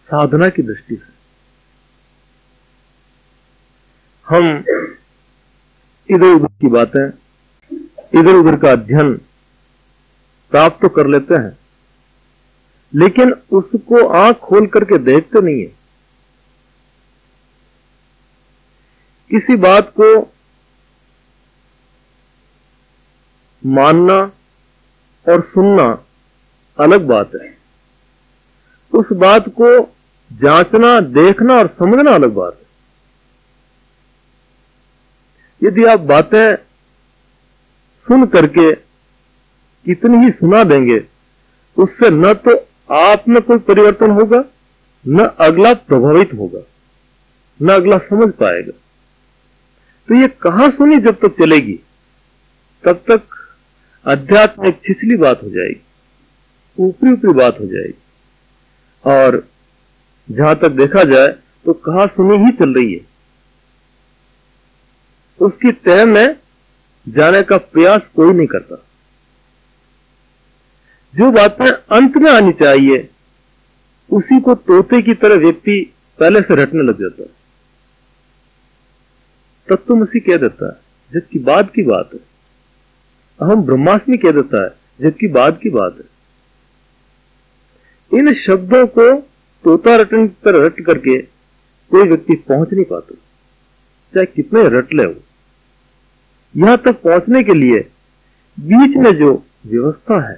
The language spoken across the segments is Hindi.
साधना की दृष्टि से। हम इधर उधर की बातें, इधर उधर का अध्ययन प्राप्त तो कर लेते हैं, लेकिन उसको आंख खोल करके देखते नहीं है। किसी बात को मानना और सुनना अलग बात है, उस बात को जांचना, देखना और समझना अलग बात है। यदि आप बातें सुन करके कितनी ही सुना देंगे, उससे न तो आप में कोई परिवर्तन होगा, न अगला प्रभावित होगा, न अगला समझ पाएगा। तो ये कहां सुनी जब तक चलेगी, तब तक अध्यात्म एक छिछली बात हो जाएगी, ऊपरी ऊपरी बात हो जाएगी। और जहां तक देखा जाए तो कहां सुनी ही चल रही है, उसकी तह में जाने का प्रयास कोई नहीं करता। जो बातें अंत में आनी चाहिए, उसी को तोते की तरह व्यक्ति पहले से रटने लग जाता है। तत्वमसी कह देता है जबकि बाद की बात है, अहम ब्रह्मास्मि कह देता है जबकि बाद की बात है। इन शब्दों को तोता रटने की तरह रट करके कोई व्यक्ति पहुंच नहीं पाता, चाहे कितने रट ले वो। यहां तक पहुंचने के लिए बीच में जो व्यवस्था है,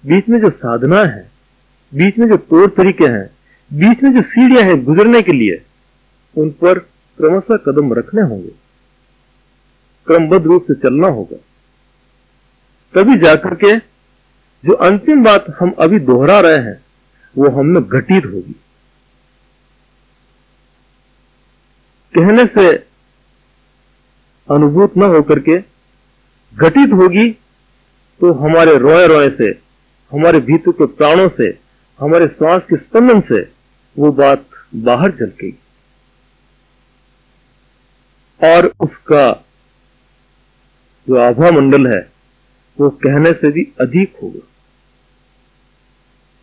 बीच में जो साधना है, बीच में जो तौर तरीके हैं, बीच में जो सीढ़ियां हैं गुजरने के लिए, उन पर क्रमशः कदम रखने होंगे, क्रमबद्ध रूप से चलना होगा। तभी जाकर के जो अंतिम बात हम अभी दोहरा रहे हैं वो हम में घटित होगी। कहने से अनुभूत न होकर के घटित होगी, तो हमारे रोए रोए से, हमारे भीतर के प्राणों से, हमारे श्वास के स्पंदन से वो बात बाहर झलकेगी और उसका जो आभा मंडल है वो कहने से भी अधिक होगा।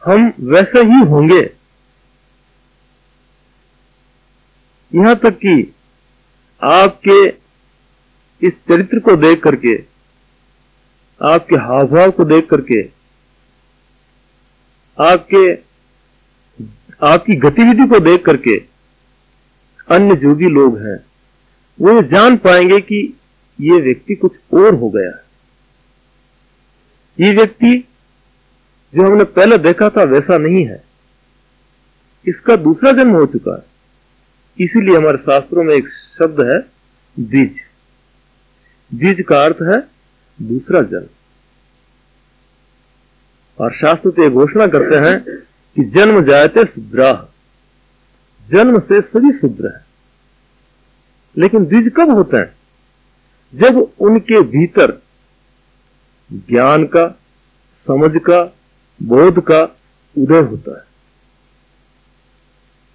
हम वैसे ही होंगे, यहां तक कि आपके इस चरित्र को देख करके, आपके हाव भाव को देख करके, आपकी गतिविधि को देख करके अन्य जो भी लोग हैं वो ये जान पाएंगे कि ये व्यक्ति कुछ और हो गया है। ये व्यक्ति जो हमने पहले देखा था वैसा नहीं है, इसका दूसरा जन्म हो चुका है। इसीलिए हमारे शास्त्रों में एक शब्द है द्विज। द्विज का अर्थ है दूसरा जन्म। और शास्त्र तो ये घोषणा करते हैं कि जन्म जायते शुद्राः, जन्म से सभी शुद्र है। लेकिन द्विज कब होते हैं? जब उनके भीतर ज्ञान का, समझ का, बोध का उदय होता है।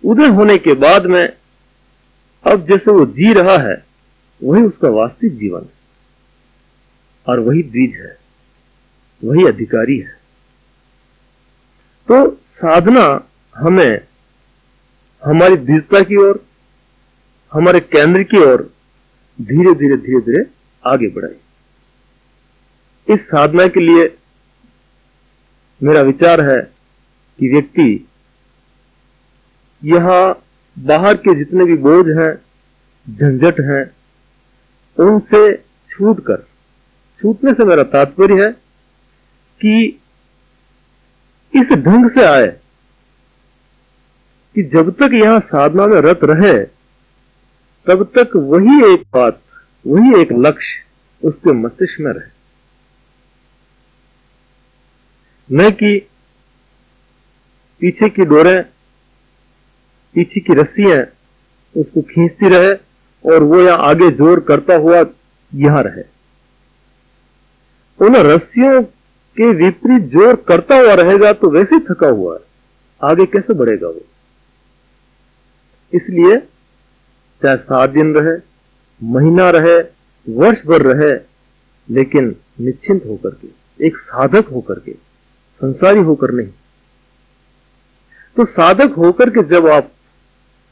उदय होने के बाद में अब जैसे वो जी रहा है वही उसका वास्तविक जीवन है, और वही द्विज है, वही अधिकारी है। तो साधना हमें हमारी द्विजता की ओर, हमारे केंद्र की ओर धीरे धीरे आगे बढ़ाई। इस साधना के लिए मेरा विचार है कि व्यक्ति यहां बाहर के जितने भी बोझ हैं, झंझट हैं, उनसे छूटने से मेरा तात्पर्य है कि इस ढंग से आए कि जब तक यहां साधना में रत रहे तब तक वही एक बात, वही एक लक्ष्य उसके मस्तिष्क में रहे, न कि पीछे की डोरें, पीछे की रस्सियां उसको खींचती रहे और वो यहां आगे जोर करता हुआ यहां रहे। उन रस्सियों के विपरीत जोर करता हुआ रहेगा तो वैसे ही थका हुआ है, आगे कैसे बढ़ेगा वो। इसलिए चाहे 7 दिन रहे, महीना रहे, वर्ष भर रहे, लेकिन निश्चिंत होकर के, एक साधक होकर के, संसारी होकर नहीं। तो साधक होकर के जब आप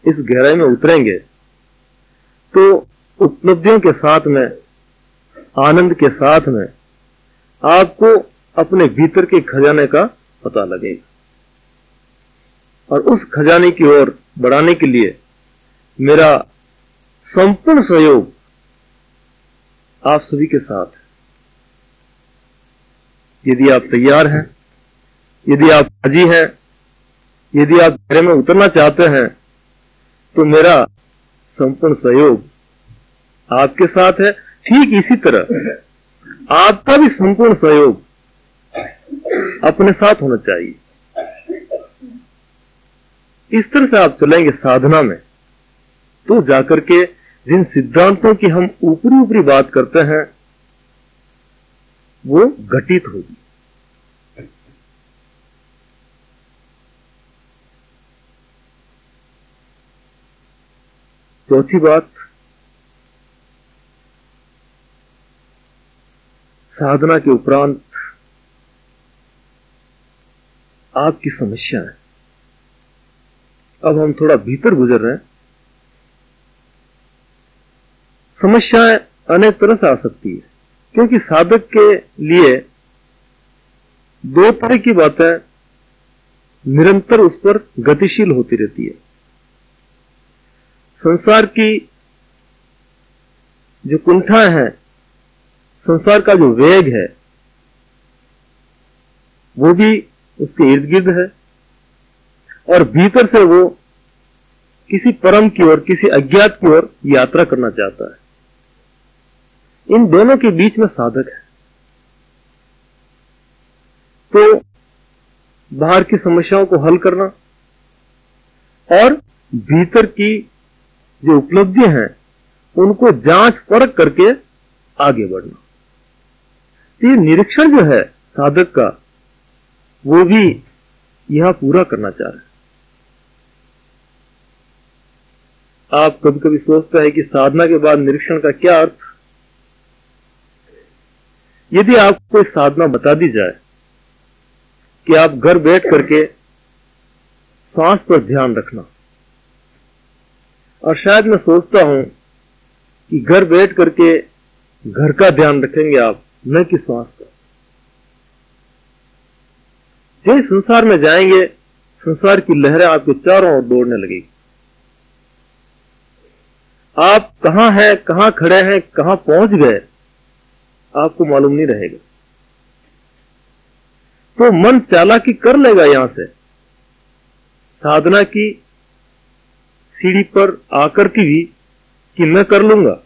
इस गहराई में उतरेंगे तो उपलब्धियों के साथ में, आनंद के साथ में आपको अपने भीतर के खजाने का पता लगेगा। और उस खजाने की ओर बढ़ाने के लिए मेरा संपूर्ण सहयोग आप सभी के साथ है। यदि आप तैयार हैं, यदि आप राजी हैं, यदि आप गहरे में उतरना चाहते हैं, तो मेरा संपूर्ण सहयोग आपके साथ है। ठीक इसी तरह आपका भी संपूर्ण सहयोग अपने साथ होना चाहिए। इस तरह से आप चलेंगे साधना में, तो जाकर के जिन सिद्धांतों की हम ऊपरी ऊपरी बात करते हैं वो घटित होगी। चौथी बात, साधना के उपरांत आपकी समस्या है। अब हम थोड़ा भीतर गुजर रहे हैं। समस्याएं अनेक तरह से आ सकती है, क्योंकि साधक के लिए दो तरह की बातें निरंतर उस पर गतिशील होती रहती है। संसार की जो कुंठाएं हैं, संसार का जो वेग है, वो भी उसके इर्द गिर्द है, और भीतर से वो किसी परम की ओर, किसी अज्ञात की ओर यात्रा करना चाहता है। इन दोनों के बीच में साधक है। तो बाहर की समस्याओं को हल करना और भीतर की जो उपलब्धियां हैं उनको जांच परख करके आगे बढ़ना। तो ये निरीक्षण जो है साधक का, वो भी यहां पूरा करना चाह रहे हैं। आप कभी कभी सोचते हैं कि साधना के बाद निरीक्षण का क्या अर्थ। यदि आपको कोई साधना बता दी जाए कि आप घर बैठ करके सांस पर ध्यान रखना, और शायद मैं सोचता हूं कि घर बैठ करके घर का ध्यान रखेंगे आप, न कि सांस का। जैसे संसार में जाएंगे, संसार की लहरें आपके चारों ओर दौड़ने लगेगी। आप कहां हैं, कहां खड़े हैं, कहां पहुंच गए, आपको मालूम नहीं रहेगा। तो मन चालाकी कर लेगा यहां से, साधना की सीढ़ी पर आकर के भी, कि मैं कर लूंगा,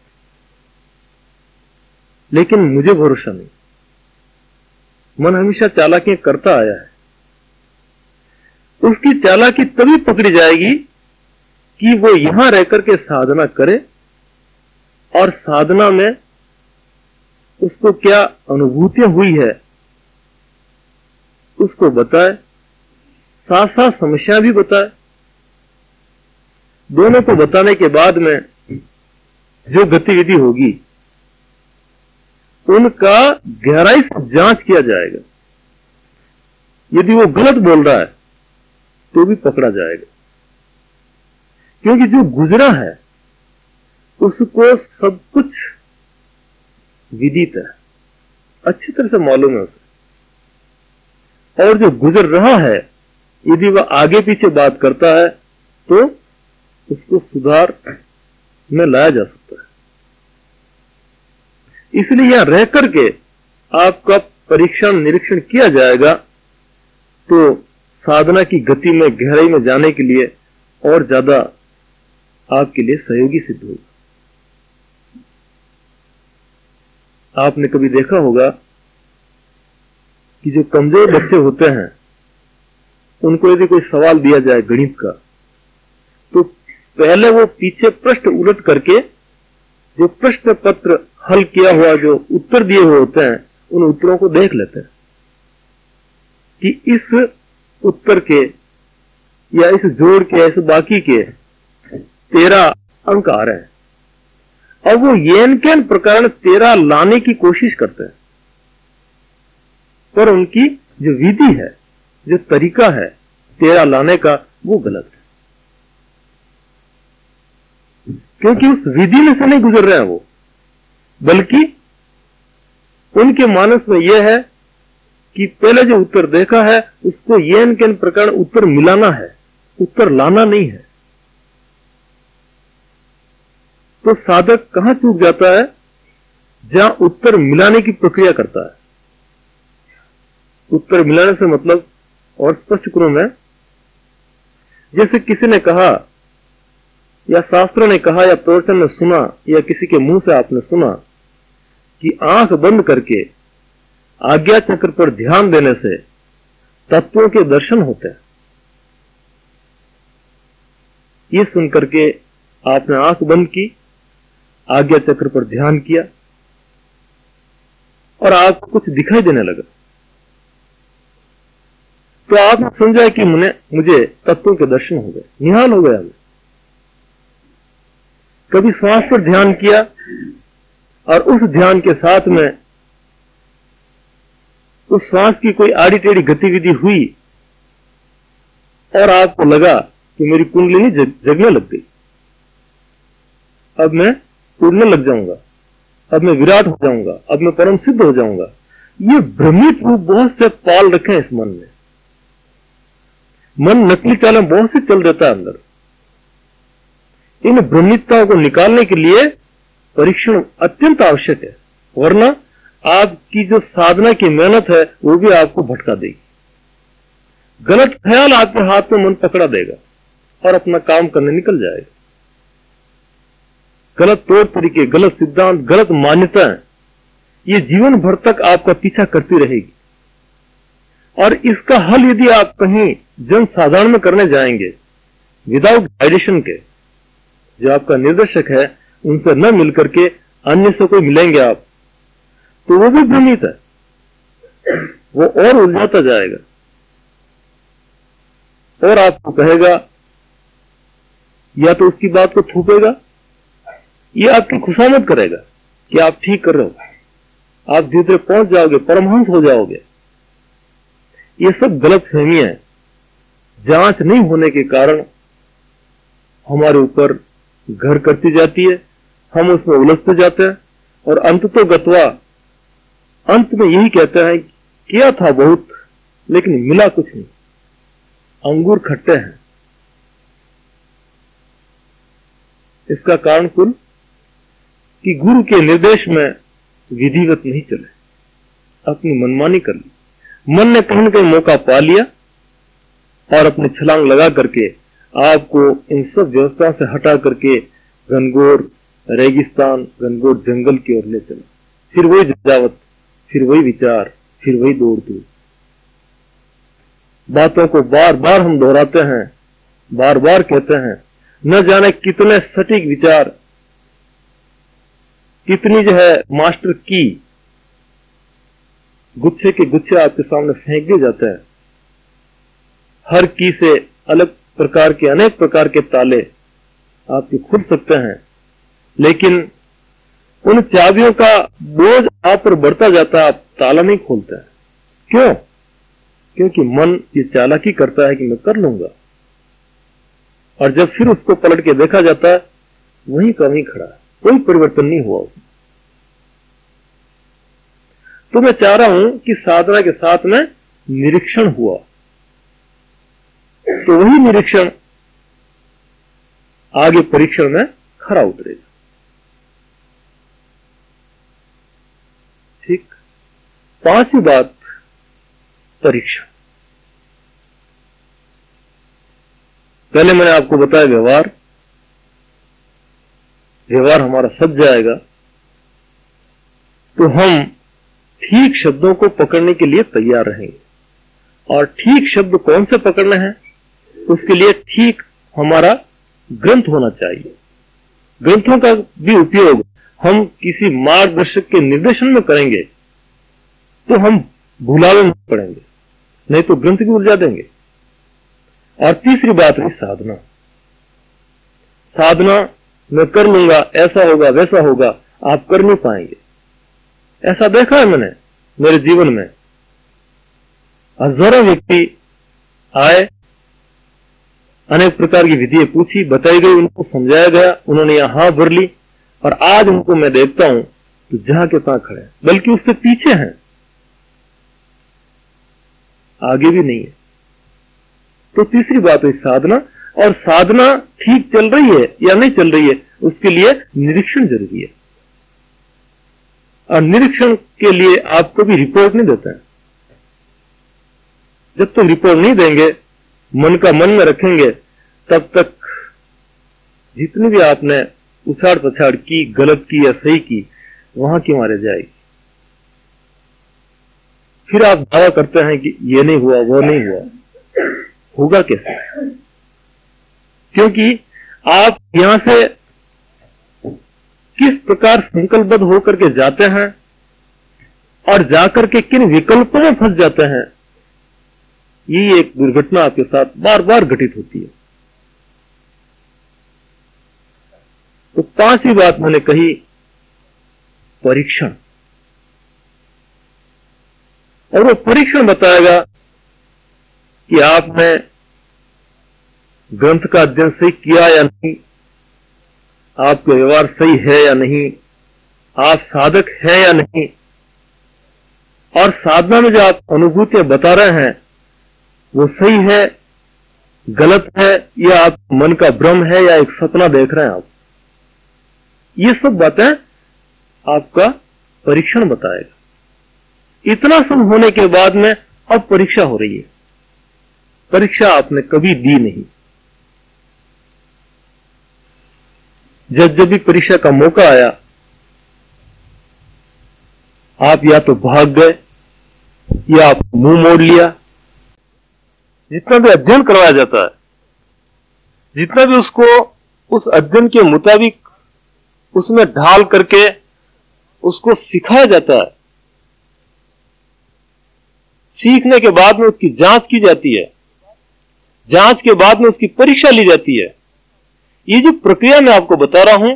लेकिन मुझे भरोसा नहीं। मन हमेशा चालाकियां करता आया है। उसकी चालाकी तभी पकड़ी जाएगी कि वो यहां रह करके साधना करे और साधना में उसको क्या अनुभूतियां हुई है उसको बताए, साथ साथ समस्या भी बताए। दोनों को बताने के बाद में जो गतिविधि होगी उनका गहराई से जांच किया जाएगा। यदि वो गलत बोल रहा है तो भी पकड़ा जाएगा, क्योंकि जो गुजरा है उसको सब कुछ विदित है, अच्छी तरह से मालूम है उसे। और जो गुजर रहा है, यदि वह आगे पीछे बात करता है तो उसको सुधार में लाया जा सकता है। इसलिए यहां रह करके आपका परीक्षण निरीक्षण किया जाएगा, तो साधना की गति में गहराई में जाने के लिए और ज्यादा आपके लिए सहयोगी सिद्ध होगा। आपने कभी देखा होगा कि जो कमजोर बच्चे होते हैं उनको यदि कोई सवाल दिया जाए गणित का, तो पहले वो पीछे पृष्ठ उलट करके जो प्रश्न पत्र हल किया हुआ जो उत्तर दिए हुए होते हैं उन उत्तरों को देख लेते हैं कि इस उत्तर के या इस जोड़ के, इस बाकी के 13 अंक आ रहे हैं। अब वो येन केन प्रकार 13 लाने की कोशिश करते हैं, पर उनकी जो विधि है, जो तरीका है 13 लाने का, वो गलत है, क्योंकि उस विधि में से नहीं गुजर रहे हैं वो, बल्कि उनके मानस में यह है कि पहले जो उत्तर देखा है उसको येन केन प्रकार उत्तर मिलाना है, उत्तर लाना नहीं है। तो साधक कहां चूक जाता है? जहां उत्तर मिलाने की प्रक्रिया करता है। उत्तर मिलाने से मतलब, और स्पष्ट करूं मैं, जैसे किसी ने कहा या शास्त्रों ने कहा या प्रवचन में सुना या किसी के मुंह से आपने सुना कि आंख बंद करके आज्ञा चक्र पर ध्यान देने से तत्वों के दर्शन होते हैं। ये सुनकर के आपने आंख बंद की, आज्ञा चक्र पर ध्यान किया और आपको कुछ दिखाई देने लगा, तो आपने समझा कि मुझे तत्वों के दर्शन हो गए, निहाल हो गया। कभी श्वास पर ध्यान किया और उस ध्यान के साथ में उस श्वास की कोई आड़ी टेढ़ी गतिविधि हुई और आपको लगा कि मेरी कुंडलिनी जगने लग गई, अब मैं उड़ने लग जाऊंगा, अब मैं विराट हो जाऊंगा, अब मैं परम सिद्ध हो जाऊंगा। ये भ्रमित रूप बहुत से पाल रखे हैं इस मन में। मन नकली चालें बहुत से चल देता है अंदर। इन भ्रमितताओं को निकालने के लिए परीक्षण अत्यंत आवश्यक है, वरना आपकी जो साधना की मेहनत है वो भी आपको भटका देगी। गलत ख्याल आपके हाथ में मन पकड़ा देगा और अपना काम करने निकल जाएगा। गलत तौर तरीके, गलत सिद्धांत, गलत मान्यताएं ये जीवन भर तक आपका पीछा करती रहेगी। और इसका हल यदि आप कहीं जन साधारण में करने जाएंगे विदाउट गाइडेशन के, जो आपका निर्देशक है उनसे न मिलकर के अन्य से कोई मिलेंगे आप, तो वो भी भ्रमित है, वो और उलझाता जाएगा और आपको कहेगा, या तो उसकी बात को थूपेगा या आपकी खुशामद करेगा कि आप ठीक कर रहे हो, आप धीरे धीरे पहुंच जाओगे, परमहंस हो जाओगे। ये सब गलत फहमियां हैं। जांच नहीं होने के कारण हमारे ऊपर घर करती जाती है, हम उसमें उलझते जाते हैं और अंततो गत्वा अंत में यही कहते हैं किया था बहुत लेकिन मिला कुछ नहीं, अंगूर खट्टे हैं। इसका कारण कुल कि गुरु के निर्देश में विधिवत नहीं चले, अपनी मनमानी कर ली। मन ने कहीं न कहीं मौका पा लिया और अपनी छलांग लगा करके आपको इन सब व्यवस्था से हटा करके घनघोर रेगिस्तान, घनघोर जंगल की ओर ले चला। फिर वही जजावत, फिर वही विचार, फिर वही दौड़ दूर। बातों को बार बार हम दोहराते हैं, बार बार कहते हैं, न जाने कितने सटीक विचार, कितनी जो है मास्टर की गुच्छे के गुच्छे आपके सामने फेंक दिए जाते हैं। हर की से अलग प्रकार के अनेक प्रकार के ताले आपके खुल सकते हैं, लेकिन उन चाबियों का बोझ आप पर बढ़ता जाता है, आप ताला नहीं खोलते हैं। क्यों? क्योंकि मन ये चालाकी करता है कि मैं कर लूंगा, और जब फिर उसको पलट के देखा जाता है वहीं का वहीं खड़ा है, कोई परिवर्तन नहीं हुआ उसमें। तो मैं चाह रहा हूं कि साधना के साथ में निरीक्षण हुआ, तो वही निरीक्षण आगे परीक्षण में खरा उतरेगा। ठीक। पांचवी बात, परीक्षण। पहले मैंने आपको बताया व्यवहार हमारा सज जाएगा तो हम ठीक शब्दों को पकड़ने के लिए तैयार रहेंगे। और ठीक शब्द कौन से पकड़ने हैं, उसके लिए ठीक हमारा ग्रंथ होना चाहिए। ग्रंथों का भी उपयोग हम किसी मार्गदर्शक के निर्देशन में करेंगे तो हम भुलावे में पड़ेंगे, नहीं तो ग्रंथ भी उलझा देंगे। और तीसरी बात है साधना। साधना मैं कर लूंगा, ऐसा होगा वैसा होगा, आप कर नहीं पाएंगे। ऐसा देखा है मैंने मेरे जीवन में। हजारों व्यक्ति आए अनेक प्रकार की विधियां पूछी, बताई गई, उनको समझाया गया, उन्होंने यहां हाँ भर ली, और आज उनको मैं देखता हूं तो जहां के तहां खड़े हैं, बल्कि उससे पीछे हैं, आगे भी नहीं है। तो तीसरी बात हुई साधना, और साधना ठीक चल रही है या नहीं चल रही है, उसके लिए निरीक्षण जरूरी है। और निरीक्षण के लिए आप कभी रिपोर्ट नहीं देते हैं। जब तक रिपोर्ट नहीं देंगे, मन का मन में रखेंगे, तब तक जितनी भी आपने उछाड़ पछाड़ की, गलत की या सही की, वहां की मारे जाएगी। फिर आप दावा करते हैं कि ये नहीं हुआ, वो नहीं हुआ, होगा कैसे? क्योंकि आप यहां से किस प्रकार संकल्पबद्ध होकर के जाते हैं और जाकर के किन विकल्पों में फंस जाते हैं, ये एक दुर्घटना आपके साथ बार बार घटित होती है। तो पांचवी बात मैंने कही, परीक्षण। और वो परीक्षण बताएगा कि आपने ग्रंथ का अध्ययन सही किया या नहीं, आपका व्यवहार सही है या नहीं, आप साधक है या नहीं, और साधना में जो आप अनुभूतियां बता रहे हैं वो सही है, गलत है, या आप मन का भ्रम है, या एक सपना देख रहे हैं आप। ये सब बातें आपका परीक्षण बताएगा। इतना सब होने के बाद में अब परीक्षा हो रही है। परीक्षा आपने कभी दी नहीं। जब भी परीक्षा का मौका आया, आप या तो भाग गए या आप मुंह मोड़ लिया। जितना भी अध्ययन करवाया जाता है, जितना भी उसको उस अध्ययन के मुताबिक उसमें ढाल करके उसको सिखाया जाता है, सीखने के बाद में उसकी जांच की जाती है, जांच के बाद में उसकी परीक्षा ली जाती है। ये जो प्रक्रिया मैं आपको बता रहा हूं,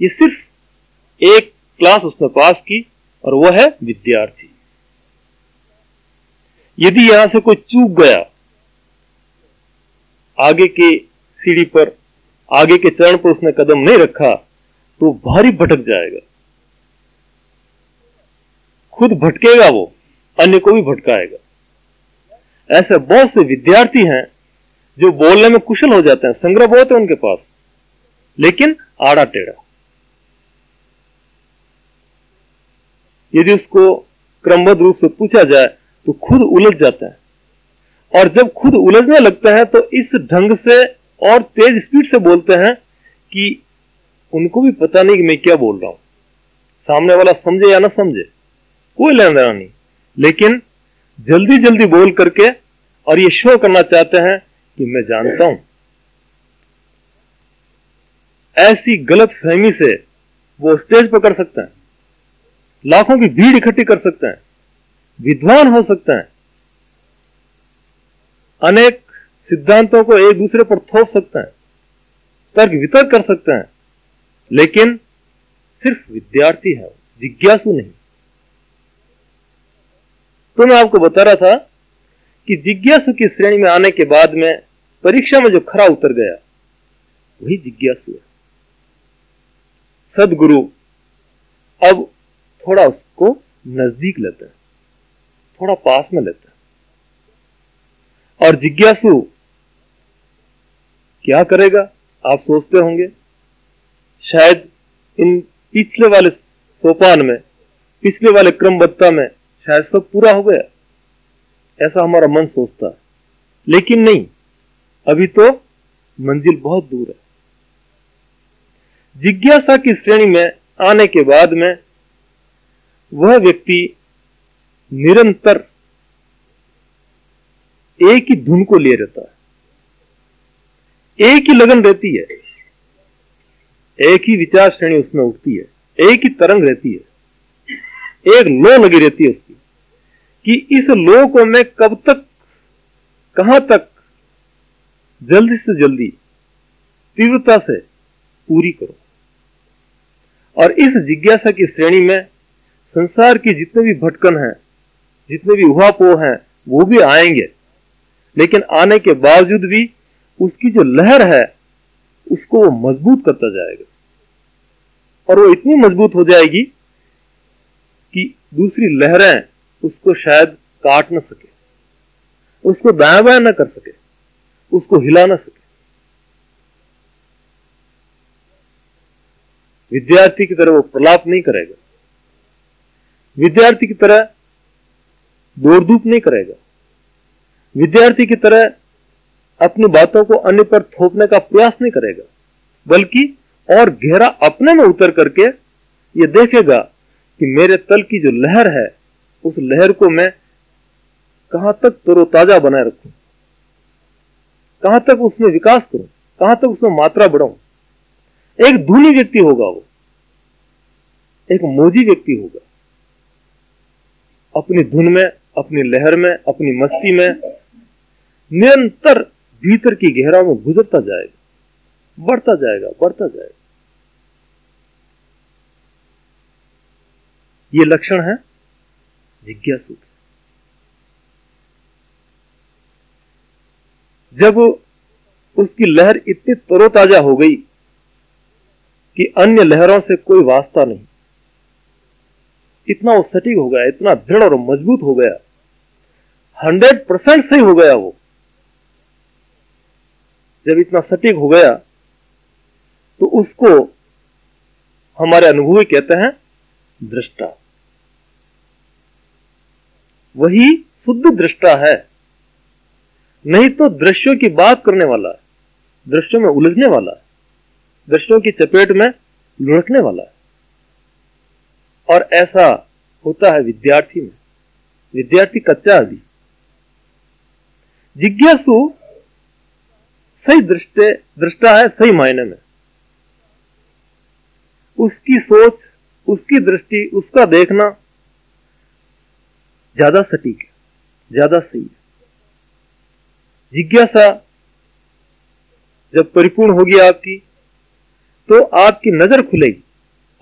ये सिर्फ एक क्लास उसने पास की, और वो है विद्यार्थी। यदि यहां से कोई चूक गया, आगे की सीढ़ी पर, आगे के चरण पर उसने कदम नहीं रखा, तो भारी भटक जाएगा। खुद भटकेगा, वो अन्य को भी भटकाएगा। ऐसे बहुत से विद्यार्थी हैं जो बोलने में कुशल हो जाते हैं, संग्रह बहुत है उनके पास, लेकिन आड़ा टेढ़ा। यदि उसको क्रमबद्ध रूप से पूछा जाए तो खुद उलझ जाता है, और जब खुद उलझने लगते हैं तो इस ढंग से और तेज स्पीड से बोलते हैं कि उनको भी पता नहीं कि मैं क्या बोल रहा हूं। सामने वाला समझे या ना समझे, कोई लेना देना नहीं, लेकिन जल्दी जल्दी बोल करके और ये शो करना चाहते हैं कि मैं जानता हूं। ऐसी गलत फहमी से वो स्टेज पर कर सकते हैं, लाखों की भीड़ इकट्ठी कर सकते हैं, विद्वान हो सकते हैं, अनेक सिद्धांतों को एक दूसरे पर थोप सकते हैं, तर्क वितर्क कर सकते हैं, लेकिन सिर्फ विद्यार्थी है, जिज्ञासु नहीं। तो मैं आपको बता रहा था कि जिज्ञासु की श्रेणी में आने के बाद में परीक्षा में जो खरा उतर गया वही जिज्ञासु है। सदगुरु अब थोड़ा उसको नजदीक लेते हैं, थोड़ा पास में लेते हैं। और जिज्ञासु क्या करेगा आप सोचते होंगे, शायद इन पिछले वाले सोपान में, पिछले वाले क्रमबद्धता में शायद सब पूरा हो गया, ऐसा हमारा मन सोचता है। लेकिन नहीं, अभी तो मंजिल बहुत दूर है। जिज्ञासा की श्रेणी में आने के बाद में वह व्यक्ति निरंतर एक ही धुन को लिए रहता है, एक ही लगन रहती है, एक ही विचार श्रेणी उसमें उठती है, एक ही तरंग रहती है, एक लो लगी रहती है उसकी कि इस लो को मैं कब तक, कहां तक जल्दी से जल्दी तीव्रता से पूरी करूं। और इस जिज्ञासा की श्रेणी में संसार की जितने भी भटकन हैं, जितने भी उहापोह हैं, वो भी आएंगे, लेकिन आने के बावजूद भी उसकी जो लहर है उसको वो मजबूत करता जाएगा, और वो इतनी मजबूत हो जाएगी कि दूसरी लहरें उसको शायद काट न सके, उसको दायां बायां न कर सके, उसको हिला न सके। विद्यार्थी की तरह वो प्रलाप नहीं करेगा, विद्यार्थी की तरह दौड़ धूप नहीं करेगा, विद्यार्थी की तरह अपनी बातों को अन्य पर थोपने का प्रयास नहीं करेगा, बल्कि और गहरा अपने में उतर करके ये देखेगा कि मेरे तल की जो लहर है उस लहर को मैं कहां तक तरोताजा बनाए रखूं, कहां तक उसमें विकास करूं, कहां तक उसमें मात्रा बढ़ाऊं। एक धूनी व्यक्ति होगा वो, एक मौजी व्यक्ति होगा, अपनी धुन में, अपनी लहर में, अपनी मस्ती में निरंतर भीतर की गहराई में गुजरता जाएगा, बढ़ता जाएगा, बढ़ता जाएगा। ये लक्षण है जिज्ञासु। जब उसकी लहर इतनी तरोताजा हो गई कि अन्य लहरों से कोई वास्ता नहीं, इतना वो सटीक हो गया, इतना दृढ़ और मजबूत हो गया, 100% सही हो गया वो। जब इतना सटीक हो गया तो उसको हमारे अनुभवी कहते हैं दृष्टा। वही शुद्ध दृष्टा है, नहीं तो दृश्यों की बात करने वाला है, दृश्यों में उलझने वाला है, दृश्यों की चपेट में लुढ़कने वाला है। और ऐसा होता है विद्यार्थी में। विद्यार्थी कच्चा आदि, जिज्ञासु सही दृष्टा है, सही मायने में उसकी सोच, उसकी दृष्टि, उसका देखना ज्यादा सटीक है, ज्यादा सही है। जिज्ञासा जब परिपूर्ण होगी आपकी, तो आपकी नजर खुलेगी,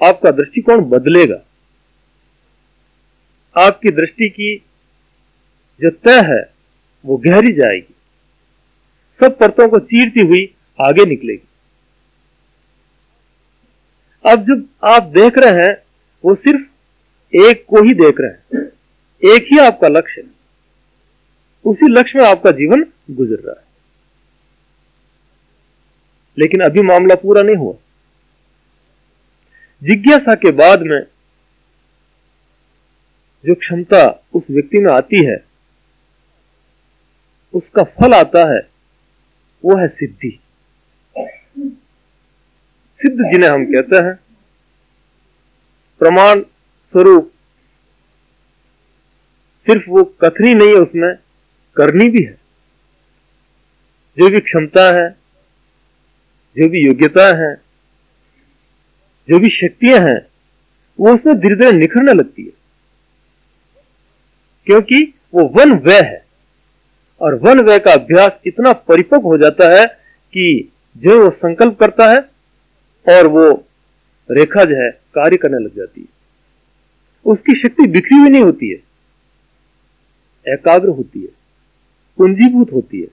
आपका दृष्टिकोण बदलेगा, आपकी दृष्टि की जो तय है वो गहरी जाएगी, सब परतों को चीरती हुई आगे निकलेगी। अब जब आप देख रहे हैं वो सिर्फ एक को ही देख रहे हैं, एक ही आपका लक्ष्य है, उसी लक्ष्य में आपका जीवन गुजर रहा है। लेकिन अभी मामला पूरा नहीं हुआ। जिज्ञासा के बाद में जो क्षमता उस व्यक्ति में आती है, उसका फल आता है, वो है सिद्धि। सिद्ध जिन्हें हम कहते हैं, प्रमाण स्वरूप सिर्फ वो कथनी नहीं है, उसमें करनी भी है। जो भी क्षमता है, जो भी योग्यता है, जो भी शक्तियां हैं, वो उसमें धीरे धीरे निखरने लगती है, क्योंकि वो वन व्यय है। और वन व्यय का अभ्यास इतना परिपक्व हो जाता है कि जो वो संकल्प करता है और वो रेखा जो है कार्य करने लग जाती है। उसकी शक्ति बिखरी हुई नहीं होती है, एकाग्र होती है, पूंजीभूत होती है।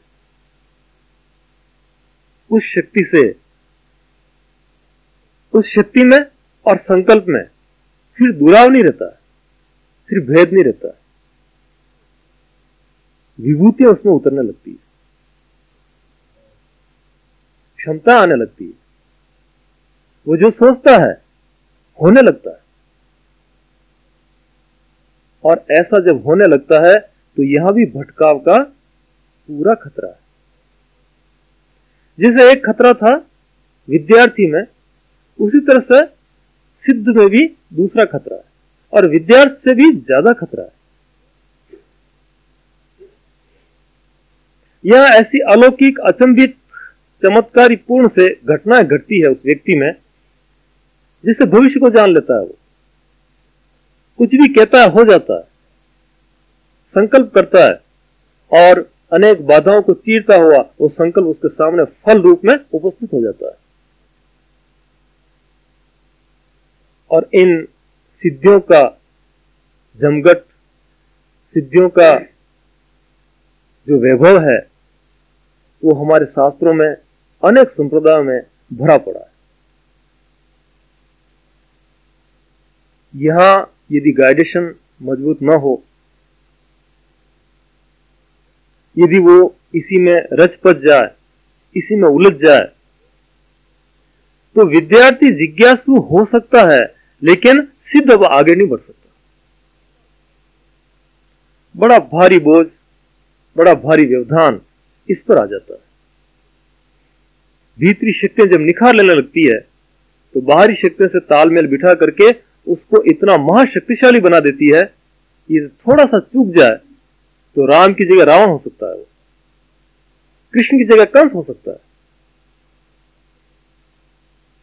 उस शक्ति से, उस शक्ति में और संकल्प में फिर दुराव नहीं रहता है, फिर भेद नहीं रहता है, विभूतियां उसमें उतरने लगती है, क्षमता आने लगती है। वो जो सोचता है होने लगता है, और ऐसा जब होने लगता है तो यहां भी भटकाव का पूरा खतरा है। जैसे एक खतरा था विद्यार्थी में, उसी तरह से सिद्ध में भी दूसरा खतरा है, और विद्यार्थी से भी ज्यादा खतरा है। यह ऐसी अलौकिक, अचंभित, चमत्कारी पूर्ण से घटनाएं घटती है उस व्यक्ति में, जिससे भविष्य को जान लेता है। वो कुछ भी कहता है, हो जाता है, संकल्प करता है, और अनेक बाधाओं को चीरता हुआ वो संकल्प उसके सामने फल रूप में उपस्थित हो जाता है। और इन सिद्धियों का जमघट, सिद्धियों का जो वैभव है, वो हमारे शास्त्रों में अनेक संप्रदायों में भरा पड़ा है। यहां यदि गाइडेशन मजबूत न हो, यदि वो इसी में रच पच जाए, इसी में उलझ जाए, तो विद्यार्थी जिज्ञासु हो सकता है लेकिन सिद्ध अब आगे नहीं बढ़ सकता। बड़ा भारी बोझ, बड़ा भारी व्यवधान इस पर आ जाता है। भीतरी शक्तियां जब निखार लेने लगती है तो बाहरी शक्तियों से तालमेल बिठा करके उसको इतना महाशक्तिशाली बना देती है कि ये थोड़ा सा चूक जाए तो राम की जगह रावण हो सकता है, वो कृष्ण की जगह कंस हो सकता है।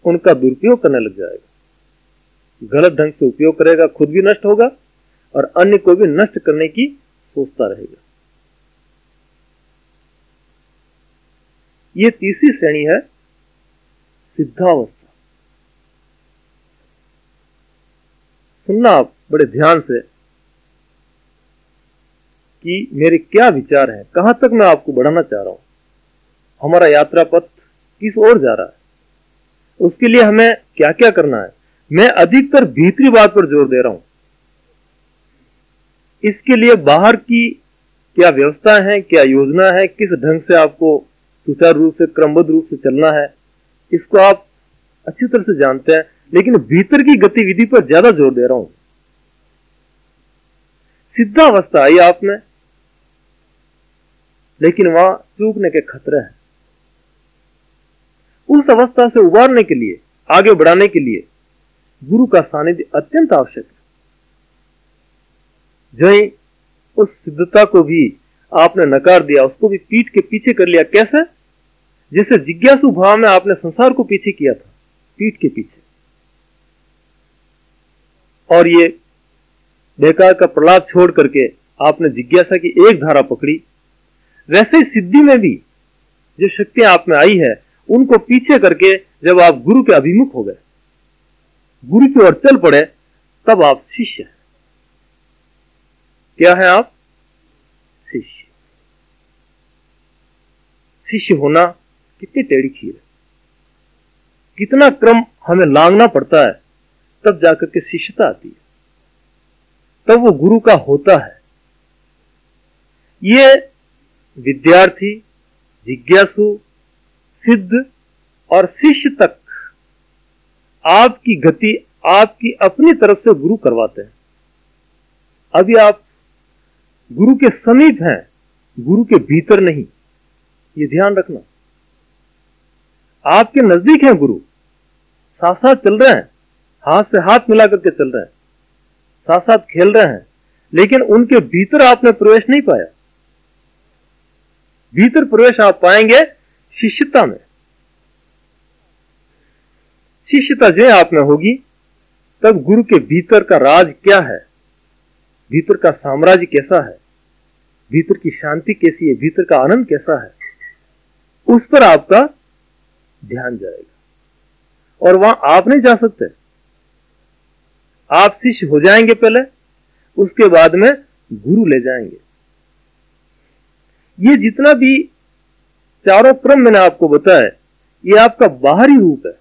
उनका दुरुपयोग करने लग जाएगा, गलत ढंग से उपयोग करेगा, खुद भी नष्ट होगा और अन्य को भी नष्ट करने की सोचता रहेगा। ये तीसरी श्रेणी है सिद्धावस्था। सुनना आप बड़े ध्यान से कि मेरे क्या विचार हैं, कहां तक मैं आपको बढ़ाना चाह रहा हूं, हमारा यात्रा पथ किस ओर जा रहा है, उसके लिए हमें क्या क्या करना है। मैं अधिकतर भीतरी बात पर जोर दे रहा हूं। इसके लिए बाहर की क्या व्यवस्था है, क्या योजना है, किस ढंग से आपको सुचारू रूप से, क्रमबद्ध रूप से चलना है, इसको आप अच्छी तरह से जानते हैं, लेकिन भीतर की गतिविधि पर ज्यादा जोर दे रहा हूं। सिद्धावस्था आई आप में, लेकिन वहां चूकने के खतरे हैं। उस अवस्था से उबारने के लिए, आगे बढ़ाने के लिए गुरु का सानिध्य अत्यंत आवश्यक है। जो उस सिद्धता को भी आपने नकार दिया, उसको भी पीठ के पीछे कर लिया। कैसे? जैसे जिज्ञासु भाव में आपने संसार को पीछे किया था, पीठ के पीछे, और ये बेकार का प्रलाप छोड़ करके आपने जिज्ञासा की एक धारा पकड़ी। वैसे ही सिद्धि में भी जो शक्तियां आप में आई है, उनको पीछे करके जब आप गुरु के अभिमुख हो गए, गुरु की ओर चल पड़े, तब आप शिष्य हैं। क्या है आप? शिष्य। शिष्य होना कितनी टेढ़ी खीर है, कितना क्रम हमें लांघना पड़ता है, तब जाकर के शिष्यता आती है, तब वो गुरु का होता है। ये विद्यार्थी, जिज्ञासु, सिद्ध और शिष्य तक आपकी गति आपकी अपनी तरफ से गुरु करवाते हैं। अभी आप गुरु के समीप हैं, गुरु के भीतर नहीं, ये ध्यान रखना। आपके नजदीक हैं गुरु, साथ साथ चल रहे हैं, हाथ से हाथ मिला करके चल रहे हैं, साथ साथ खेल रहे हैं, लेकिन उनके भीतर आपने प्रवेश नहीं पाया। भीतर प्रवेश आप पाएंगे शिष्यता में। शिष्यता जो आप में होगी, तब गुरु के भीतर का राज क्या है, भीतर का साम्राज्य कैसा है, भीतर की शांति कैसी है, भीतर का आनंद कैसा है, उस पर आपका ध्यान जाएगा। और वहां आप नहीं जा सकते, आप शिष्य हो जाएंगे पहले, उसके बाद में गुरु ले जाएंगे। ये जितना भी चारों क्रम मैंने आपको बताया, ये आपका बाहरी रूप है,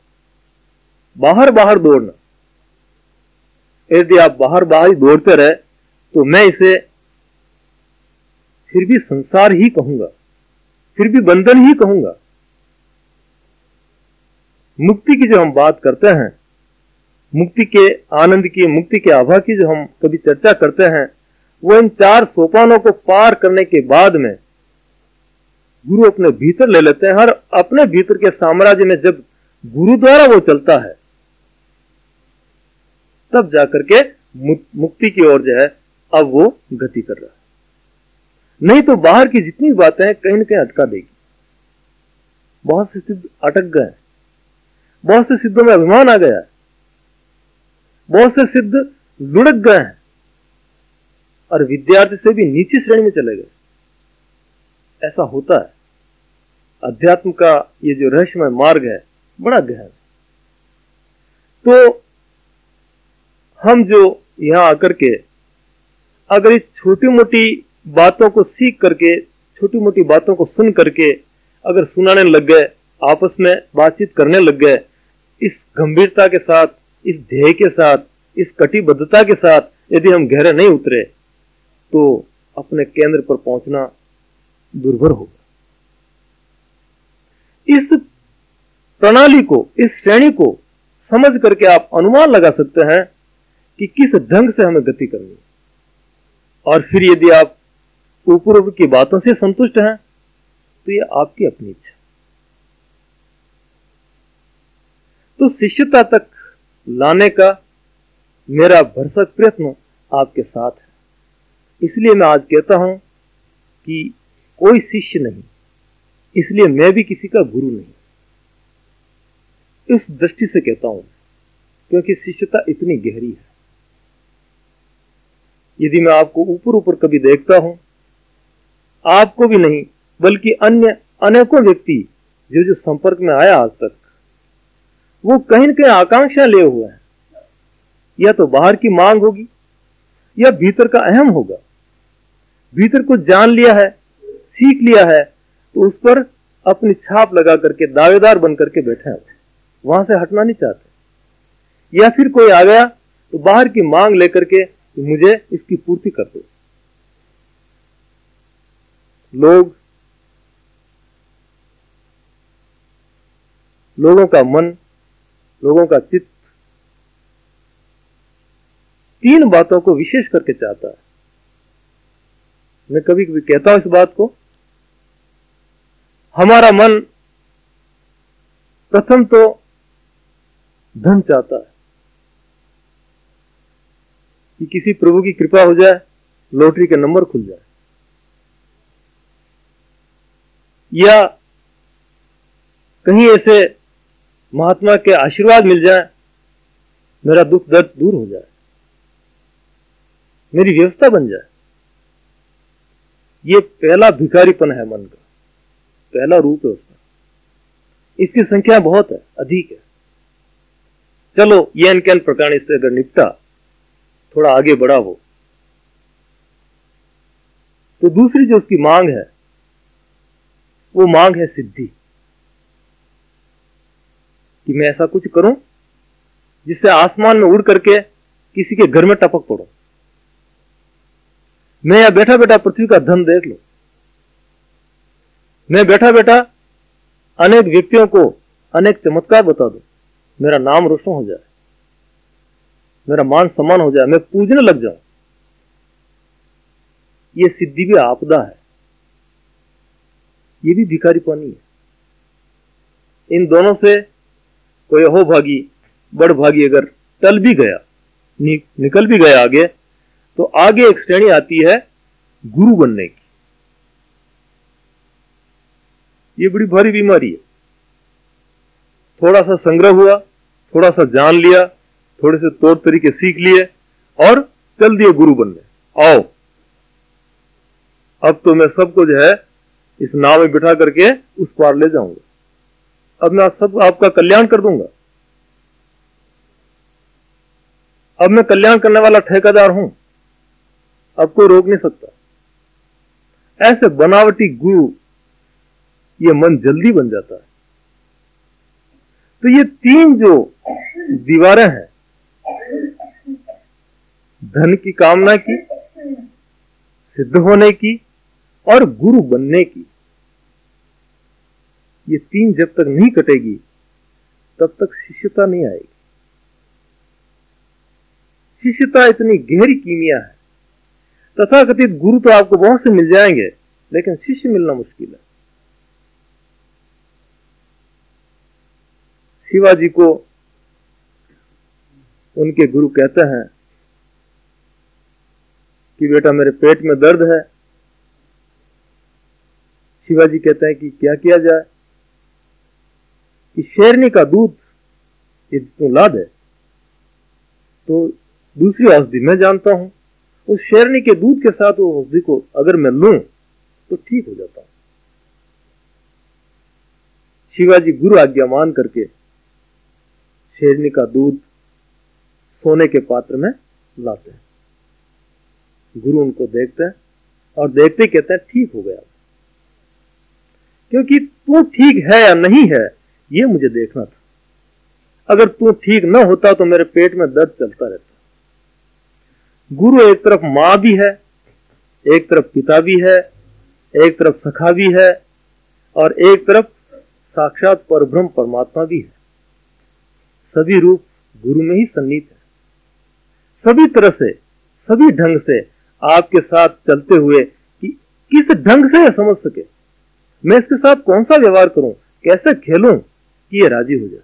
बाहर बाहर दौड़ना। यदि आप बाहर बाहर ही दौड़ते रहे तो मैं इसे फिर भी संसार ही कहूंगा, फिर भी बंधन ही कहूंगा। मुक्ति की जो हम बात करते हैं, मुक्ति के आनंद की, मुक्ति के आभा की जो हम कभी चर्चा करते हैं, वो इन 4 सोपानों को पार करने के बाद में गुरु अपने भीतर ले लेते हैं। हर अपने भीतर के साम्राज्य में जब गुरु द्वारा वो चलता है, तब जाकर के मुक्ति की ओर जो है अब वो गति कर रहा है। नहीं तो बाहर की जितनी बातें हैं कहीं न कहीं अटका देगी। बहुत से सिद्ध अटक गए, बहुत से सिद्धों में अभिमान आ गया, बहुत से सिद्ध लुढ़क गए हैं और विद्यार्थी से भी नीची श्रेणी में चले गए। ऐसा होता है। अध्यात्म का ये जो रहस्यमय मार्ग है बड़ा गहन। तो हम जो यहां आकर के अगर इस छोटी मोटी बातों को सीख करके, छोटी मोटी बातों को सुन करके अगर सुनाने लग गए, आपस में बातचीत करने लग गए, इस गंभीरता के साथ, इस ध्येय के साथ, इस कटिबद्धता के साथ यदि हम गहरे नहीं उतरे तो अपने केंद्र पर पहुंचना दुर्भर होगा। इस प्रणाली को, इस श्रेणी को समझ करके आप अनुमान लगा सकते हैं कि किस ढंग से हमें गति करनी है। और फिर यदि आप ऊपर की बातों से संतुष्ट हैं तो ये आपकी अपनी इच्छा। तो शिष्यता तक लाने का मेरा भरसक प्रयत्न आपके साथ है। इसलिए मैं आज कहता हूं कि कोई शिष्य नहीं, इसलिए मैं भी किसी का गुरु नहीं। इस दृष्टि से कहता हूं क्योंकि शिष्यता इतनी गहरी है। यदि मैं आपको ऊपर ऊपर कभी देखता हूं, आपको भी नहीं बल्कि अन्य अनेकों व्यक्ति जो संपर्क में आया आज तक, वो कहीं न कहीं आकांक्षा लिए हुए हैं। या तो बाहर की मांग होगी या भीतर का अहम होगा। भीतर को जान लिया है, सीख लिया है, तो उस पर अपनी छाप लगा करके दावेदार बन करके बैठे हैं, वहां से हटना नहीं चाहते। या फिर कोई आ गया तो बाहर की मांग लेकर के मुझे इसकी पूर्ति कर दो। लोगों का मन, लोगों का चित्त तीन बातों को विशेष करके चाहता है। मैं कभी कभी कहता हूं इस बात को, हमारा मन प्रथम तो धन चाहता है कि किसी प्रभु की कृपा हो जाए, लॉटरी के नंबर खुल जाए, या कहीं ऐसे महात्मा के आशीर्वाद मिल जाए, मेरा दुख दर्द दूर हो जाए, मेरी व्यवस्था बन जाए। ये पहला भिखारीपन है मन का, पहला रूप है उसका। इसकी संख्या बहुत है, अधिक है। चलो ये एन प्रकार इससे अगर निपटा, थोड़ा आगे बढ़ा हो, तो दूसरी जो उसकी मांग है वो मांग है सिद्धि, कि मैं ऐसा कुछ करूं जिससे आसमान में उड़ करके किसी के घर में टपक पड़ो। मैं यहां बैठा बैठा पृथ्वी का धन देख लो। मैं बैठा बैठा अनेक व्यक्तियों को अनेक चमत्कार बता दो, मेरा नाम रोशन हो जाए, मेरा मान सम्मान हो जाए, मैं पूजने लग जाऊं। ये सिद्धि भी आपदा है, ये भी भिखारीपनी है। इन दोनों से कोई अहोभागी, बड़भागी अगर टल भी गया, निकल भी गया आगे, तो आगे एक श्रेणी आती है गुरु बनने की। ये बड़ी भारी बीमारी है। थोड़ा सा संग्रह हुआ, थोड़ा सा जान लिया, थोड़े से तौर तरीके सीख लिए और चल दिए गुरु बनने। आओ, अब तो मैं सबको जो है इस नाव में बिठा करके उस पार ले जाऊंगा, अब मैं सब आपका कल्याण कर दूंगा, अब मैं कल्याण करने वाला ठेकेदार हूं, अब कोई रोक नहीं सकता। ऐसे बनावटी गुरु ये मन जल्दी बन जाता है। तो ये तीन जो दीवारें हैं, धन की कामना की, सिद्ध होने की और गुरु बनने की, ये तीन जब तक नहीं कटेगी तब तक शिष्यता नहीं आएगी। शिष्यता इतनी गहरी कीमिया है। तथाकथित गुरु तो आपको बहुत से मिल जाएंगे, लेकिन शिष्य मिलना मुश्किल है। शिवाजी को उनके गुरु कहते हैं कि बेटा मेरे पेट में दर्द है। शिवाजी कहते हैं कि क्या किया जाए, कि शेरनी का दूध यदि तू ला दे तो दूसरी औषधि मैं जानता हूं, उस शेरनी के दूध के साथ वो औषधि को अगर मैं लूं तो ठीक हो जाता हूं। शिवाजी गुरु आज्ञा मान करके शेरनी का दूध सोने के पात्र में लाते हैं। गुरु उनको देखते हैं और देखते ही कहते हैं ठीक हो गया। क्योंकि तू ठीक है या नहीं है ये मुझे देखना था। अगर तू ठीक न होता तो मेरे पेट में दर्द चलता रहता। गुरु एक तरफ मां भी है, एक तरफ पिता भी है, एक तरफ सखा भी है, और एक तरफ साक्षात परब्रह्म परमात्मा भी है। सभी रूप गुरु में ही सन्निहित है। सभी तरह से, सभी ढंग से आपके साथ चलते हुए कि किस ढंग से समझ सके, मैं इसके साथ कौन सा व्यवहार करूं, कैसे खेलूं कि ये राजी हो जाए।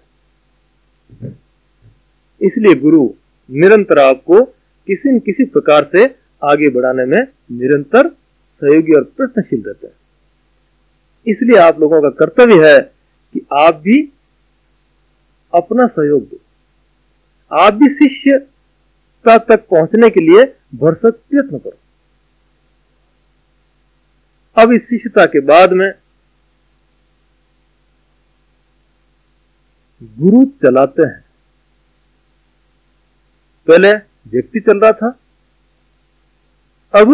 इसलिए गुरु निरंतर आपको किसी न किसी प्रकार से आगे बढ़ाने में निरंतर सहयोगी और प्रयत्नशील रहते हैं। इसलिए आप लोगों का कर्तव्य है कि आप भी अपना सहयोग दो, आप भी शिष्यता तक पहुंचने के लिए भरसक प्रयत्न करो। अब इस शिष्यता के बाद में गुरु चलाते हैं। पहले व्यक्ति चल रहा था, अब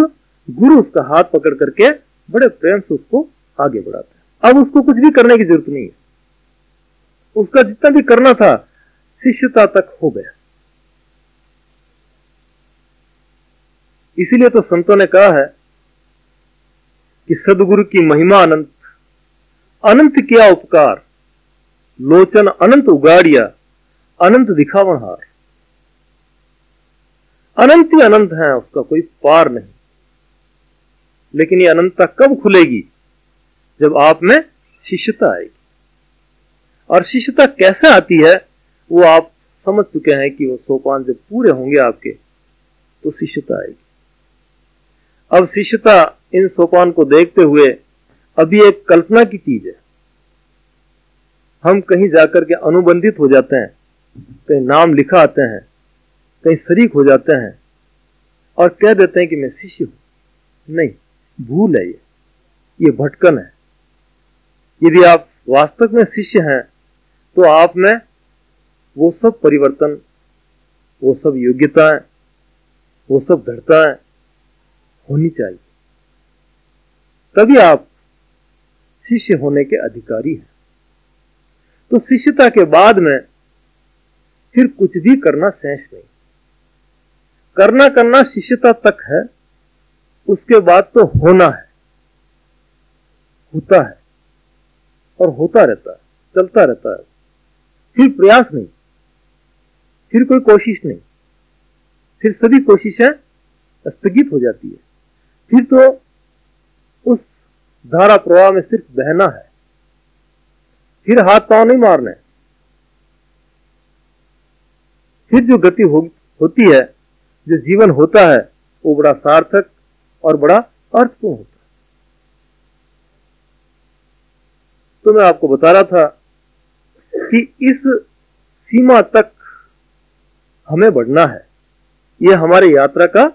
गुरु उसका हाथ पकड़ करके बड़े प्रेम से उसको आगे बढ़ाते हैं। अब उसको कुछ भी करने की जरूरत नहीं है, उसका जितना भी करना था शिष्यता तक हो गया। इसीलिए तो संतों ने कहा है कि सदगुरु की महिमा अनंत, अनंत किया उपकार, लोचन अनंत उगाड़िया, अनंत दिखावन हार। अनंत ही अनंत है, उसका कोई पार नहीं। लेकिन ये अनंतता कब खुलेगी? जब आप में शिष्यता आएगी। और शिष्यता कैसे आती है वो आप समझ चुके हैं कि वो सोपान जब पूरे होंगे आपके तो शिष्यता आएगी। अब शिष्यता इन सोपान को देखते हुए अभी एक कल्पना की चीज है। हम कहीं जाकर के अनुबंधित हो जाते हैं, कहीं नाम लिखा आते हैं, कहीं शरीक हो जाते हैं और कह देते हैं कि मैं शिष्य हूं। नहीं, भूल है ये भटकन है। यदि आप वास्तव में शिष्य हैं तो आप में वो सब परिवर्तन, वो सब योग्यताएं, वो सब दृढ़ताएं होनी चाहिए, तभी आप शिष्य होने के अधिकारी हैं। तो शिष्यता के बाद में फिर कुछ भी करना शेष नहीं। करना शिष्यता तक है, उसके बाद तो होना है, होता है और होता रहता है, चलता रहता है। फिर प्रयास नहीं, फिर कोई कोशिश नहीं, फिर सभी कोशिशें स्थगित हो जाती है। फिर तो उस धारा प्रवाह में सिर्फ बहना है, फिर हाथ पांव नहीं मारने। फिर जो गति होती है, जो जीवन होता है, वो बड़ा सार्थक और बड़ा अर्थपूर्ण होता है। तो मैं आपको बता रहा था कि इस सीमा तक हमें बढ़ना है, यह हमारी यात्रा का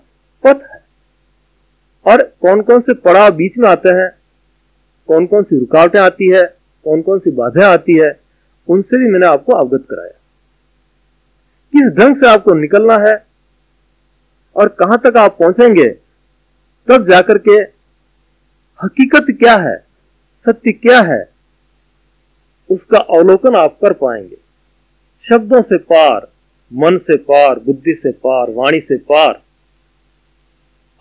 पथ है। और कौन कौन से पड़ाव बीच में आते हैं, कौन कौन सी रुकावटें आती है, कौन कौन सी बाधाएं आती है, उनसे भी मैंने आपको अवगत कराया। किस ढंग से आपको निकलना है और कहां तक आप पहुंचेंगे, तब जाकर के हकीकत क्या है, सत्य क्या है, उसका अवलोकन आप कर पाएंगे। शब्दों से पार, मन से पार, बुद्धि से पार, वाणी से पार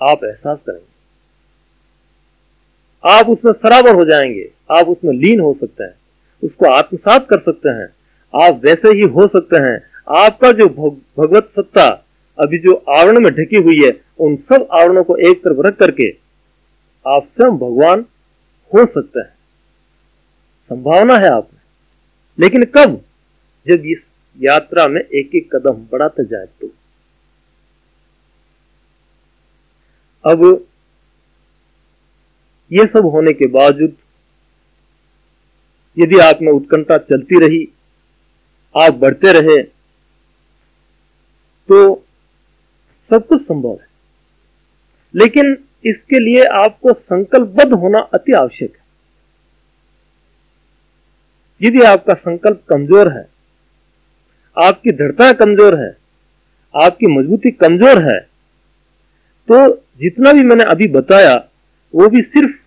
आप एहसास करेंगे। आप उसमें सराबर हो जाएंगे, आप उसमें लीन हो सकते हैं, उसको आत्मसात कर सकते हैं, आप वैसे ही हो सकते हैं। आपका जो भगवत सत्ता अभी जो आवरण में ढकी हुई है, उन सब आवरणों को एक तरफ रख करके आप स्वयं भगवान हो सकते हैं। संभावना है आप में, लेकिन कब? जब इस यात्रा में एक एक कदम बढ़ाते जाए तो। अब ये सब होने के बावजूद यदि आप में उत्कंठा चलती रही, आप बढ़ते रहे, तो सब कुछ संभव है। लेकिन इसके लिए आपको संकल्पबद्ध होना अति आवश्यक है। यदि आपका संकल्प कमजोर है, आपकी दृढ़ता कमजोर है, आपकी मजबूती कमजोर है, तो जितना भी मैंने अभी बताया वो भी सिर्फ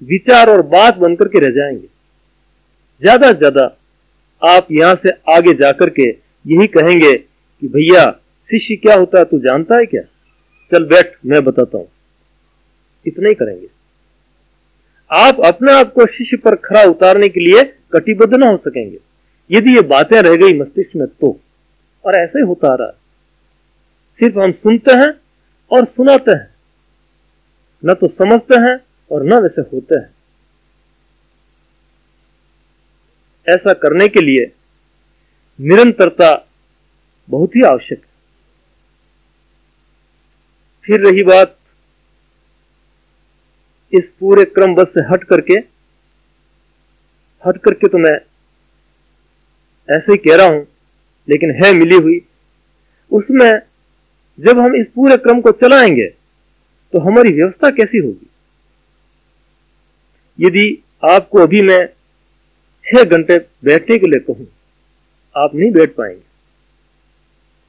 विचार और बात बनकर के रह जाएंगे। ज्यादा से ज्यादा आप यहां से आगे जाकर के यही कहेंगे कि भैया शिष्य क्या होता है तू जानता है क्या, चल बैठ मैं बताता हूं। इतना ही करेंगे। आप अपने आप को शिष्य पर खरा उतारने के लिए कटिबद्ध न हो सकेंगे यदि ये बातें रह गई मस्तिष्क में तो। और ऐसे ही होता आ रहा है, सिर्फ हम सुनते हैं और सुनाते हैं, न तो समझते हैं और न वैसे होते हैं। ऐसा करने के लिए निरंतरता बहुत ही आवश्यक है। फिर रही बात इस पूरे क्रमबद्ध से हट करके तो मैं ऐसे ही कह रहा हूं, लेकिन है मिली हुई। उसमें जब हम इस पूरे क्रम को चलाएंगे तो हमारी व्यवस्था कैसी होगी। यदि आपको अभी मैं 6 घंटे बैठने के लिए कहूं, आप नहीं बैठ पाएंगे।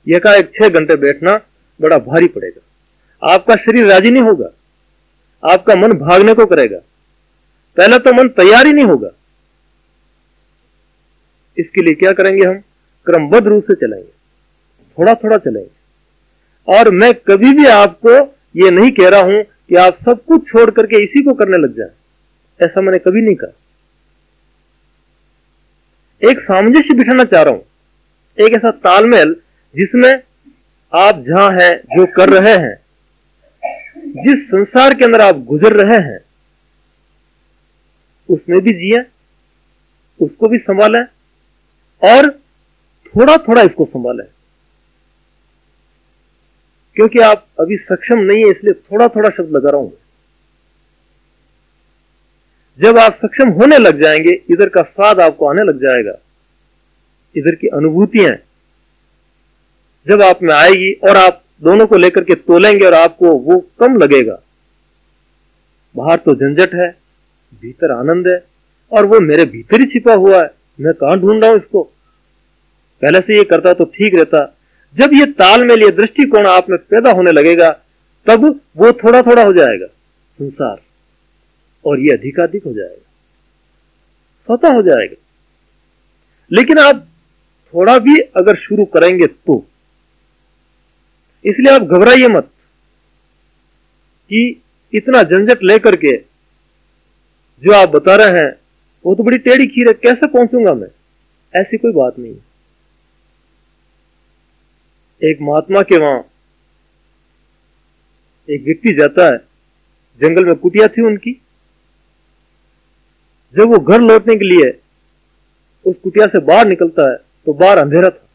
एकाएक 6 घंटे बैठना बड़ा भारी पड़ेगा। आपका शरीर राजी नहीं होगा, आपका मन भागने को करेगा। पहला तो मन तैयार ही नहीं होगा। इसके लिए क्या करेंगे, हम क्रमबद्ध रूप से चलेंगे, थोड़ा थोड़ा चलेंगे। और मैं कभी भी आपको ये नहीं कह रहा हूं कि आप सब कुछ छोड़ करके इसी को करने लग जाए, ऐसा मैंने कभी नहीं कहा। एक सामंजस्य बिठाना चाह रहा हूं, एक ऐसा तालमेल जिसमें आप जहां हैं, जो कर रहे हैं, जिस संसार के अंदर आप गुजर रहे हैं, उसमें भी जिए, उसको भी संभालें और थोड़ा थोड़ा इसको संभालें। क्योंकि आप अभी सक्षम नहीं है, इसलिए थोड़ा थोड़ा शब्द लगा रहा हूं। जब आप सक्षम होने लग जाएंगे, इधर का स्वाद आपको आने लग जाएगा, इधर की अनुभूतियां जब आप में आएगी और आप दोनों को लेकर के तोलेंगे और आपको वो कम लगेगा। बाहर तो झंझट है, भीतर आनंद है, और वो मेरे भीतर ही छिपा हुआ है, मैं कहां ढूंढ रहा हूं इसको। पहले से ये करता तो ठीक रहता। जब ये तालमेल, ये दृष्टिकोण आप में पैदा होने लगेगा, तब वो थोड़ा थोड़ा हो जाएगा संसार, और ये अधिकाधिक हो जाएगा, स्वतः हो जाएगा। लेकिन आप थोड़ा भी अगर शुरू करेंगे तो, इसलिए आप घबराइए मत कि इतना झंझट लेकर के जो आप बता रहे हैं वो तो बड़ी टेढ़ी खीर है, कैसे पहुंचूंगा मैं। ऐसी कोई बात नहीं है। एक महात्मा के वहां एक व्यक्ति जाता है, जंगल में कुटिया थी उनकी। जब वो घर लौटने के लिए उस कुटिया से बाहर निकलता है तो बाहर अंधेरा था।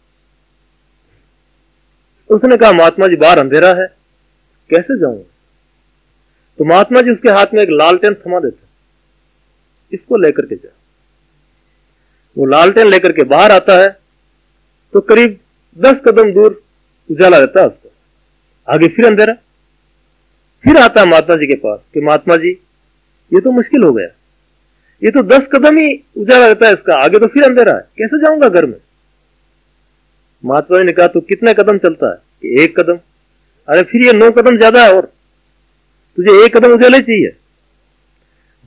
उसने कहा, महात्मा जी बाहर अंधेरा है, कैसे जाऊंगा। तो महात्मा जी उसके हाथ में एक लालटेन थमा देते, इसको लेकर के जा। वो लालटेन लेकर के बाहर आता है तो करीब 10 कदम दूर उजाला रहता है उसको, आगे फिर अंधेरा। फिर आता है महात्मा जी के पास कि महात्मा जी ये तो मुश्किल हो गया, ये तो 10 कदम ही उजाला रहता है इसका, आगे तो फिर अंधेरा है, कैसे जाऊंगा घर में। महात्मा जी ने कहा, तो कितने कदम चलता है कि 1 कदम। अरे फिर ये 9 कदम ज्यादा है, और तुझे 1 कदम उजाला चाहिए।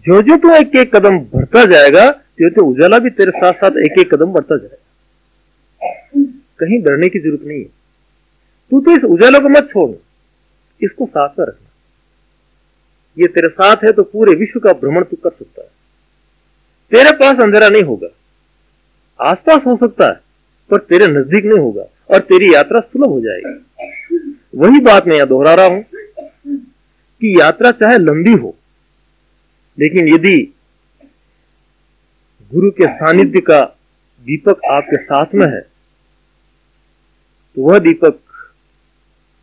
जो जो तू एक एक कदम बढ़ता जाएगा, तो उजाला भी तेरे साथ साथ एक एक कदम बढ़ता जाएगा। कहीं डरने की जरूरत नहीं है। तू तो इस उजाला को मत छोड़, इसको साथ में रखना। ये तेरे साथ है तो पूरे विश्व का भ्रमण तू कर सकता है। तेरे पास अंधेरा नहीं होगा, आसपास हो सकता है पर तेरे नजदीक नहीं होगा, और तेरी यात्रा सुलभ हो जाएगी। वही बात मैं यहां दोहरा रहा हूं कि यात्रा चाहे लंबी हो, लेकिन यदि गुरु के सानिध्य का दीपक आपके साथ में है, तो वह दीपक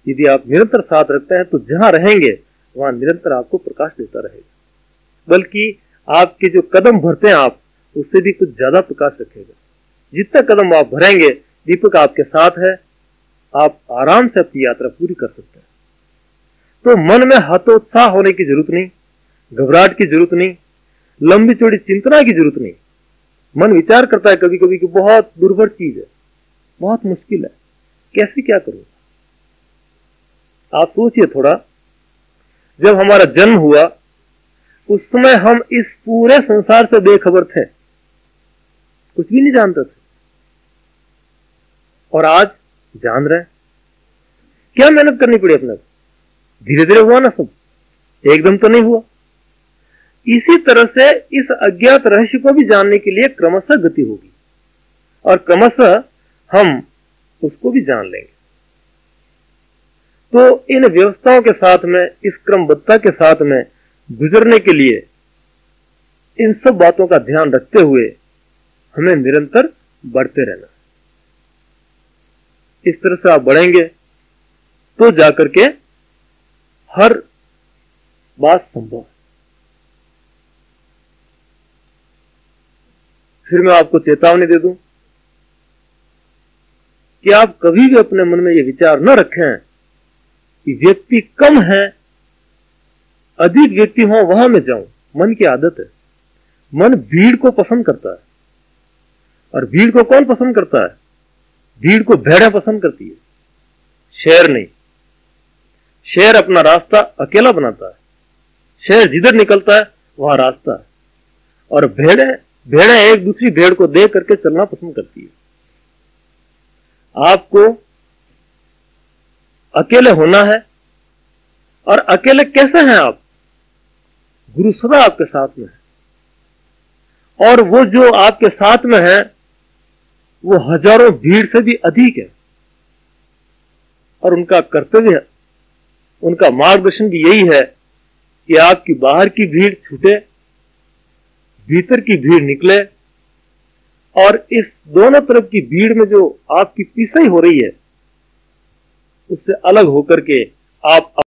यदि आप निरंतर साथ रखते हैं तो जहां रहेंगे वहां निरंतर आपको प्रकाश देता रहेगा। बल्कि आपके जो कदम भरते हैं आप, उससे भी कुछ ज्यादा प्रकाश रखेगा। जितने कदम आप भरेंगे, दीपक आपके साथ है, आप आराम से अपनी यात्रा पूरी कर सकते हैं। तो मन में हतोत्साह होने की जरूरत नहीं, घबराहट की जरूरत नहीं, लंबी चौड़ी चिंतना की जरूरत नहीं। मन विचार करता है कभी कभी कि बहुत दुर्भर चीज है, बहुत मुश्किल है, कैसे क्या करूं। आप सोचिए थोड़ा, जब हमारा जन्म हुआ उस समय हम इस पूरे संसार से बेखबर थे, कुछ भी नहीं जानते थे, और आज जान रहे हैं। क्या मेहनत करनी पड़ी अपने को? धीरे धीरे हुआ ना सब, एकदम तो नहीं हुआ। इसी तरह से इस अज्ञात रहस्य को भी जानने के लिए क्रमशः गति होगी, और क्रमशः हम उसको भी जान लेंगे। तो इन व्यवस्थाओं के साथ में, इस क्रमबद्धता के साथ में गुजरने के लिए इन सब बातों का ध्यान रखते हुए हमें निरंतर बढ़ते रहना। इस तरह से आप बढ़ेंगे तो जाकर के हर बात संभव है। फिर मैं आपको चेतावनी दे दूं कि आप कभी भी अपने मन में यह विचार न रखें कि व्यक्ति कम है, अधिक व्यक्ति हो वहां मैं जाऊं। मन की आदत है, मन भीड़ को पसंद करता है। और भीड़ को कौन पसंद करता है? भीड़ को भेड़ें पसंद करती है, शेर नहीं। शेर अपना रास्ता अकेला बनाता है, शेर जिधर निकलता है वहां रास्ता है, और भेड़ें एक दूसरी भेड़ को देख करके चलना पसंद करती है। आपको अकेले होना है, और अकेले कैसे हैं आप? गुरु सदा आपके साथ में है, और वो जो आपके साथ में है वो हजारों भीड़ से भी अधिक है, और उनका कर्तव्य, उनका मार्गदर्शन भी यही है कि आपकी बाहर की भीड़ छूटे, भीतर की भीड़ निकले, और इस दोनों तरफ की भीड़ में जो आपकी पिसाई हो रही है उससे अलग होकर के आप